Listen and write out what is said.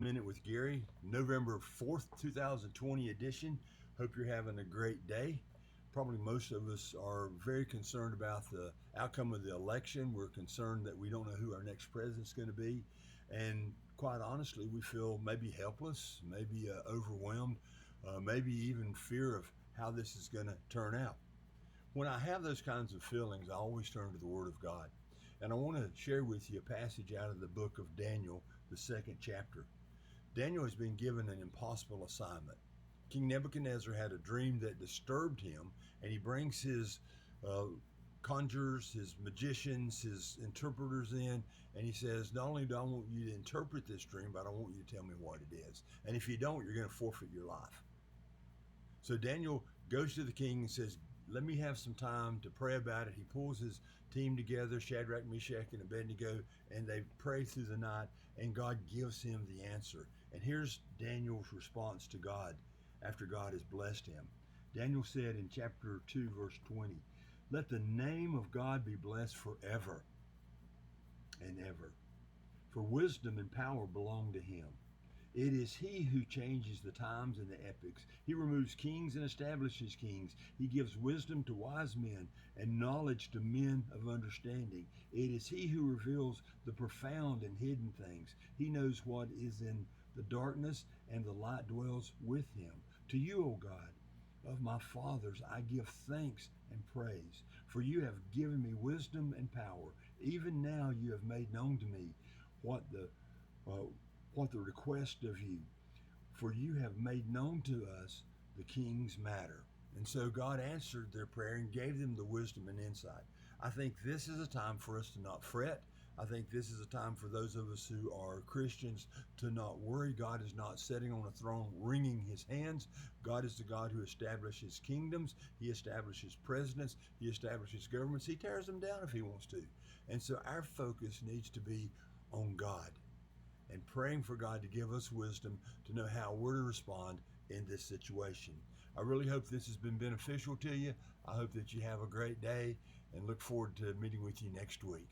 Minute with Gary, November 4th, 2020 edition. Hope you're having a great day. Probably most of us are very concerned about the outcome of the election. We're concerned that we don't know who our next president's going to be. And quite honestly, we feel maybe helpless, maybe overwhelmed, maybe even fear of how this is going to turn out. When I have those kinds of feelings, I always turn to the Word of God. And I want to share with you a passage out of the book of Daniel, the second chapter. Daniel has been given an impossible assignment. King Nebuchadnezzar had a dream that disturbed him, and he brings his uh, conjurers, his magicians, his interpreters in, and he says, not only do I want you to interpret this dream, but I want you to tell me what it is. And if you don't, you're going to forfeit your life. So Daniel goes to the king and says, let me have some time to pray about it. He pulls his team together, Shadrach, Meshach, and Abednego, and they pray through the night, and God gives him the answer. And here's Daniel's response to God after God has blessed him. Daniel said in chapter 2, verse 20, let the name of God be blessed forever and ever. For wisdom and power belong to him. It is he who changes the times and the epochs. He removes kings and establishes kings. He gives wisdom to wise men and knowledge to men of understanding. It is he who reveals the profound and hidden things. He knows what is in the darkness, and the light dwells with him. To you, O God, of my fathers, I give thanks and praise, for you have given me wisdom and power. Even now you have made known to me what the uh, what the request of you, for you have made known to us the king's matter. And so God answered their prayer and gave them the wisdom and insight. I think this is a time for us to not fret. I think this is a time for those of us who are Christians to not worry. God is not sitting on a throne wringing his hands. God is the God who establishes kingdoms. He establishes presidents. He establishes governments. He tears them down if he wants to. And so our focus needs to be on God and praying for God to give us wisdom to know how we're to respond in this situation. I really hope this has been beneficial to you. I hope that you have a great day and look forward to meeting with you next week.